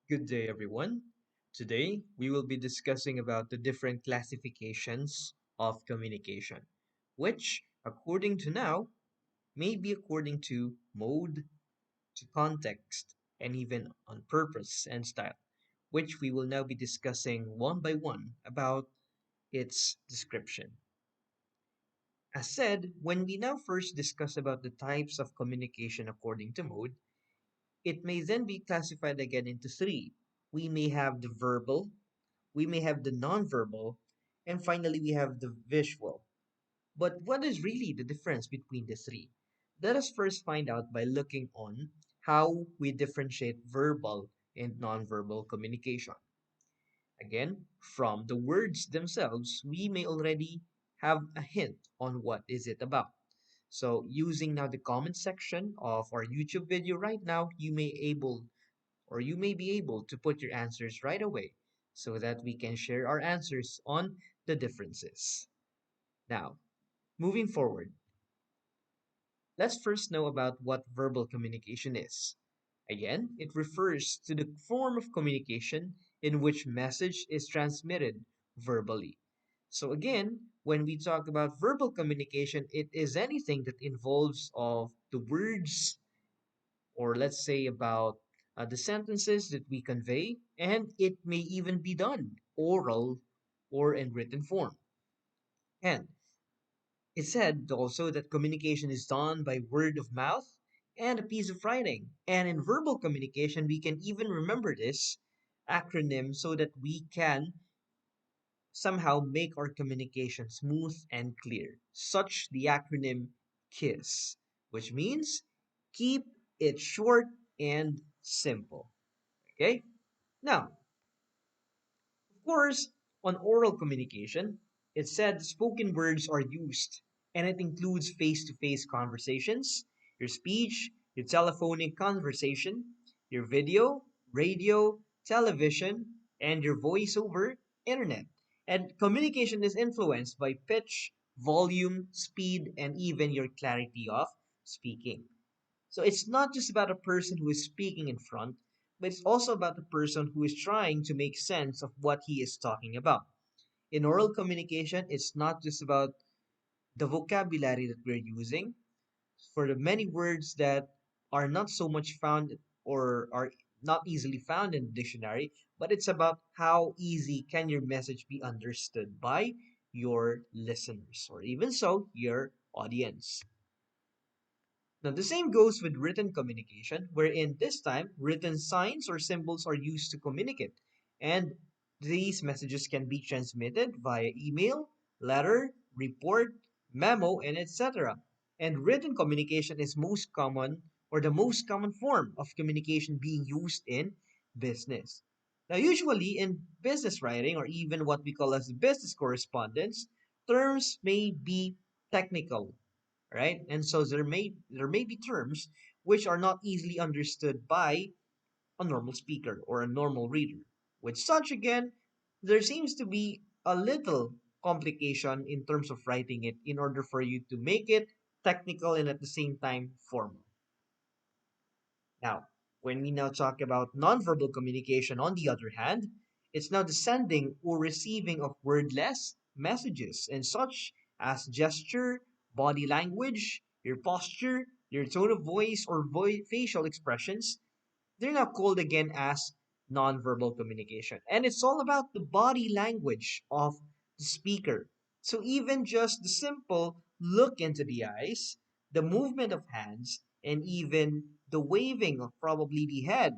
Good day, everyone. Today, we will be discussing about the different classifications of communication, which, according to now, may be according to mode, to context, and even on purpose and style, which we will now be discussing one by one about its description. As said, when we now first discuss about the types of communication according to mode, it may then be classified again into three. We may have the verbal, we may have the nonverbal, and finally we have the visual. But what is really the difference between the three? Let us first find out by looking on how we differentiate verbal and nonverbal communication. Again, from the words themselves, we may already have a hint on what is it about. So using now the comment section of our YouTube video right now, you may be able to put your answers right away so that we can share our answers on the differences. Now, moving forward, let's first know about what verbal communication is. Again, it refers to the form of communication in which message is transmitted verbally. So again, when we talk about verbal communication, it is anything that involves of the words, or let's say about the sentences that we convey, and it may even be done oral or in written form. And it said also that communication is done by word of mouth and a piece of writing. And in verbal communication, we can even remember this acronym so that we can somehow make our communication smooth and clear. Such the acronym KISS, which means keep it short and simple. Okay? Now, of course, on oral communication, it said spoken words are used, and it includes face to face conversations, your speech, your telephonic conversation, your video, radio, television, and your voice over internet. And communication is influenced by pitch, volume, speed, and even your clarity of speaking. So it's not just about a person who is speaking in front, but it's also about the person who is trying to make sense of what he is talking about. In oral communication, it's not just about the vocabulary that we're using for the many words that are not so much found or are not easily found in the dictionary, but it's about how easy can your message be understood by your listeners or even so your audience. Now, the same goes with written communication, wherein this time written signs or symbols are used to communicate, and these messages can be transmitted via email, letter, report, memo, and etc. And written communication is most common or the most common form of communication being used in business. Now, usually in business writing or even what we call as business correspondence, terms may be technical, right? And so there may be terms which are not easily understood by a normal speaker or a normal reader. With such again, there seems to be a little complication in terms of writing it in order for you to make it technical and at the same time formal. Now, when we now talk about nonverbal communication, on the other hand, it's now the sending or receiving of wordless messages and such as gesture, body language, your posture, your tone of voice, or facial expressions. They're now called again as nonverbal communication. And it's all about the body language of the speaker. So even just the simple look into the eyes, the movement of hands, and even the waving of probably the head,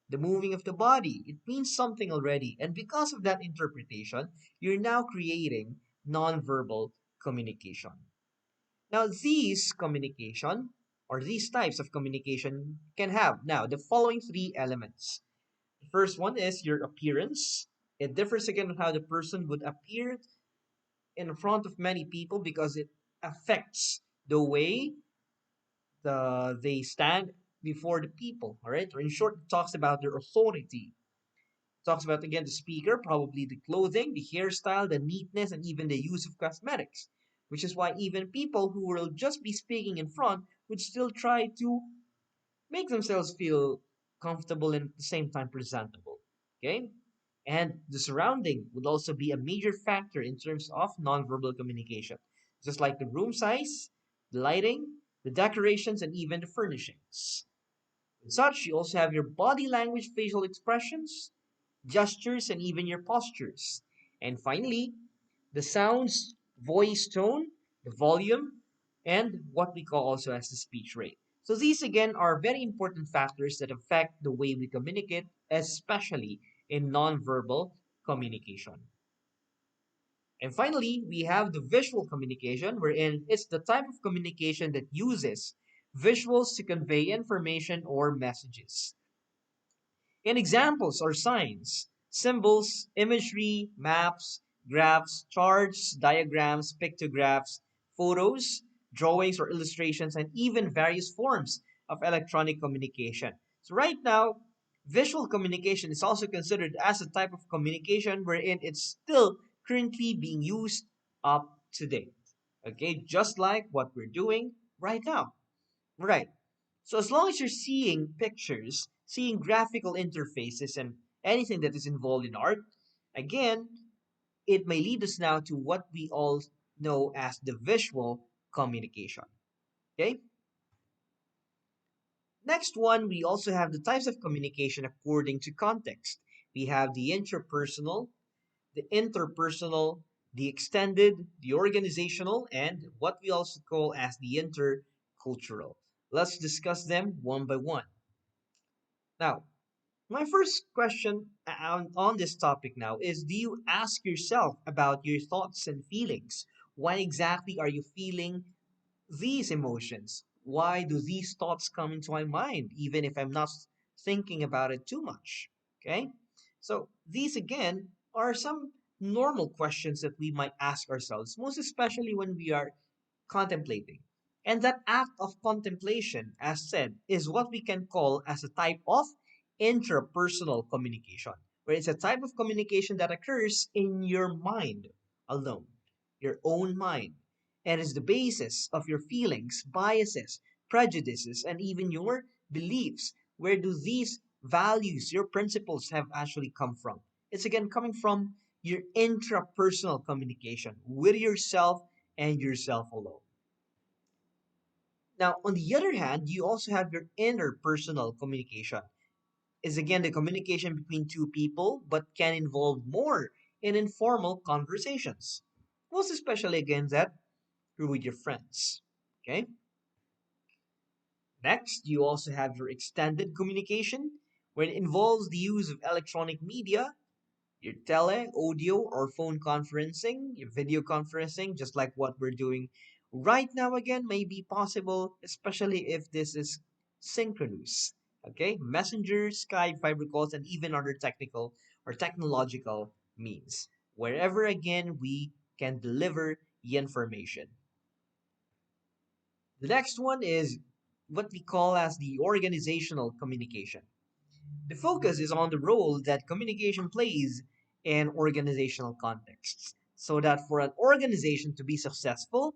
the moving of the body, it means something already. And because of that interpretation, you're now creating nonverbal communication. Now, these communication or these types of communication can have now the following three elements. The first one is your appearance. It differs again on how the person would appear in front of many people because it affects the way they stand before the people. All right, or in short, it talks about their authority. It talks about again the speaker, probably the clothing, the hairstyle, the neatness, and even the use of cosmetics. Which is why even people who will just be speaking in front would still try to make themselves feel comfortable and at the same time presentable. Okay? And the surrounding would also be a major factor in terms of nonverbal communication, just like the room size, the lighting, the decorations, and even the furnishings. With such, you also have your body language, facial expressions, gestures, and even your postures. And finally, the sounds, voice tone, the volume, and what we call also as the speech rate. So these again are very important factors that affect the way we communicate, especially in nonverbal communication. And finally, we have the visual communication, wherein it's the type of communication that uses visuals to convey information or messages. And examples are signs, symbols, imagery, maps, graphs, charts, diagrams, pictographs, photos, drawings or illustrations, and even various forms of electronic communication. So, right now, visual communication is also considered as a type of communication wherein it's still currently being used up to date. Okay, just like what we're doing right now. Right. So as long as you're seeing pictures, seeing graphical interfaces, and anything that is involved in art, again, it may lead us now to what we all know as the visual communication. Okay. Next one, we also have the types of communication according to context. We have the intrapersonal, the interpersonal, the extended, the organizational, and what we also call as the intercultural. Let's discuss them one by one. Now, my first question on this topic now is, do you ask yourself about your thoughts and feelings? Why exactly are you feeling these emotions? Why do these thoughts come into my mind, even if I'm not thinking about it too much? Okay? So, these again are some normal questions that we might ask ourselves, most especially when we are contemplating. And that act of contemplation, as said, is what we can call as a type of intrapersonal communication, where it's a type of communication that occurs in your mind alone, your own mind, and is the basis of your feelings, biases, prejudices, and even your beliefs. Where do these values, your principles, have actually come from? It's again coming from your intrapersonal communication with yourself and yourself alone. Now, on the other hand, you also have your interpersonal communication. Is again the communication between two people, but can involve more in informal conversations. Most especially again that you're with your friends. Okay. Next, you also have your extended communication, where it involves the use of electronic media, your tele, audio, or phone conferencing, your video conferencing, just like what we're doing right now again, may be possible, especially if this is synchronous. Okay, Messenger, Skype, fiber calls, and even other technical or technological means. Wherever again we can deliver the information. The next one is what we call as the organizational communication. The focus is on the role that communication plays in organizational contexts, so that for an organization to be successful,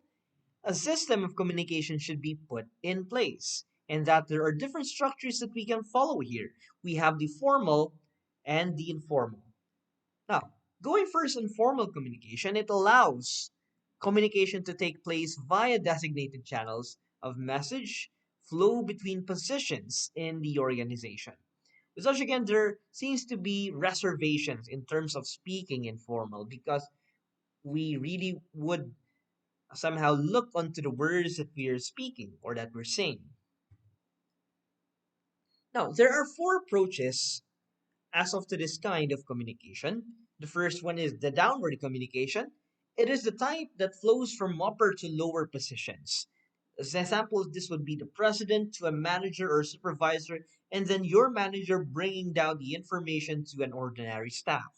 a system of communication should be put in place, and that there are different structures that we can follow here. We have the formal and the informal. Now, going first in formal communication, it allows communication to take place via designated channels of message flow between positions in the organization. With such again, there seems to be reservations in terms of speaking informal because we really would somehow look onto the words that we are speaking or that we're saying. Now, there are four approaches as of to this kind of communication. The first one is the downward communication. It is the type that flows from upper to lower positions. As examples, this would be the president to a manager or supervisor, and then your manager bringing down the information to an ordinary staff.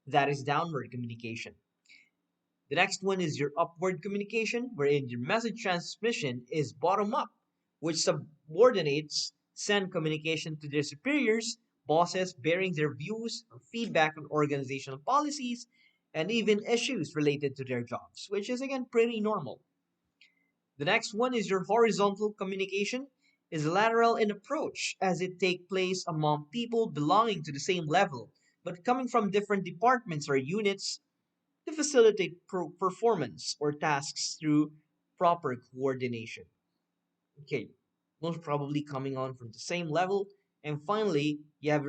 That is downward communication. The next one is your upward communication, wherein your message transmission is bottom up, which subordinates send communication to their superiors, bosses, bearing their views or feedback on organizational policies, and even issues related to their jobs, which is again pretty normal. The next one is your horizontal communication is lateral in approach as it takes place among people belonging to the same level, but coming from different departments or units to facilitate performance or tasks through proper coordination. Okay, most probably coming on from the same level. And finally, you have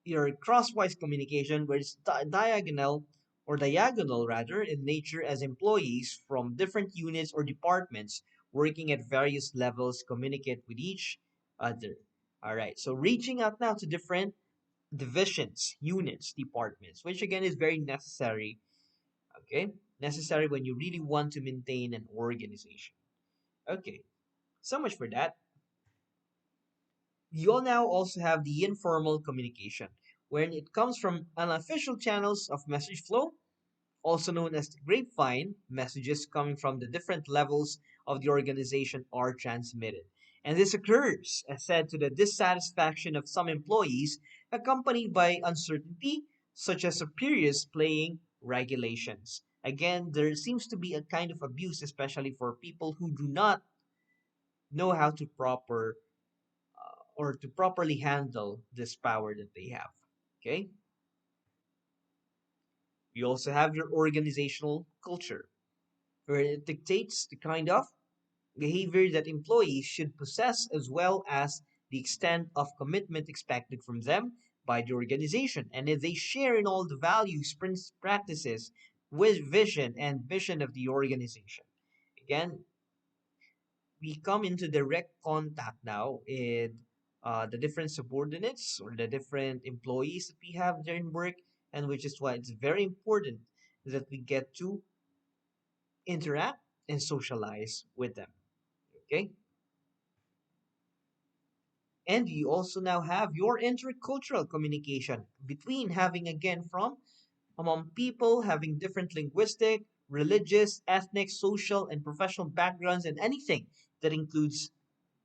your crosswise communication, where it's diagonal or diagonal rather in nature, as employees from different units or departments working at various levels communicate with each other. All right, so reaching out now to different divisions, units, departments, which again is very necessary. Okay, necessary when you really want to maintain an organization. Okay, so much for that. You'll now also have the informal communication, wherein it comes from unofficial channels of message flow, also known as the grapevine. Messages coming from the different levels of the organization are transmitted. And this occurs, as said, to the dissatisfaction of some employees, accompanied by uncertainty, such as superiors playing regulations. Again, there seems to be a kind of abuse, especially for people who do not know how to or to properly handle this power that they have. Okay? You also have your organizational culture, where it dictates the kind of behavior that employees should possess, as well as the extent of commitment expected from them by the organization. And if they share in all the values, practices, with vision and mission of the organization. Again, we come into direct contact now with the different subordinates or the different employees that we have there in work, and which is why it's very important that we get to interact and socialize with them. Okay, and you also now have your intercultural communication between having again from among people having different linguistic, religious, ethnic, social, and professional backgrounds, and anything that includes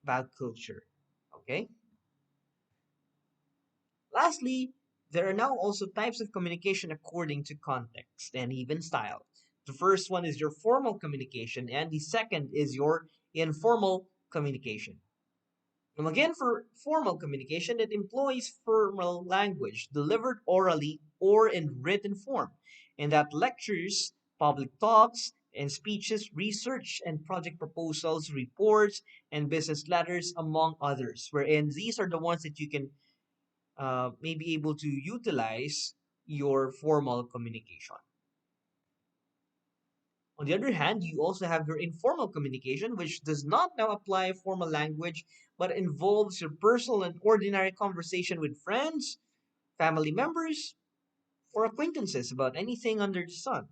about culture. Okay. Lastly, there are now also types of communication according to context and even style. The first one is your formal communication, and the second is your informal communication. And again, for formal communication, it employs formal language delivered orally or in written form, and that lectures, public talks, and speeches, research and project proposals, reports, and business letters, among others, wherein these are the ones that you can may be able to utilize your formal communication. On the other hand, you also have your informal communication, which does not now apply formal language, but involves your personal and ordinary conversation with friends, family members, or acquaintances about anything under the sun.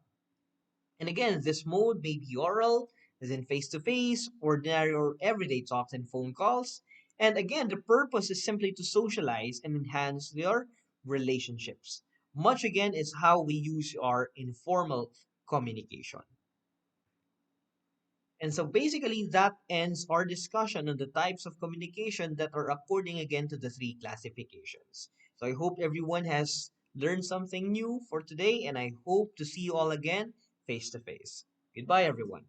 And again, this mode may be oral, as in face to face, ordinary or everyday talks and phone calls. And again, the purpose is simply to socialize and enhance your relationships. Much again is how we use our informal communication. And so basically, that ends our discussion on the types of communication that are according again to the three classifications. So I hope everyone has learned something new for today, and I hope to see you all again face to face. Goodbye, everyone.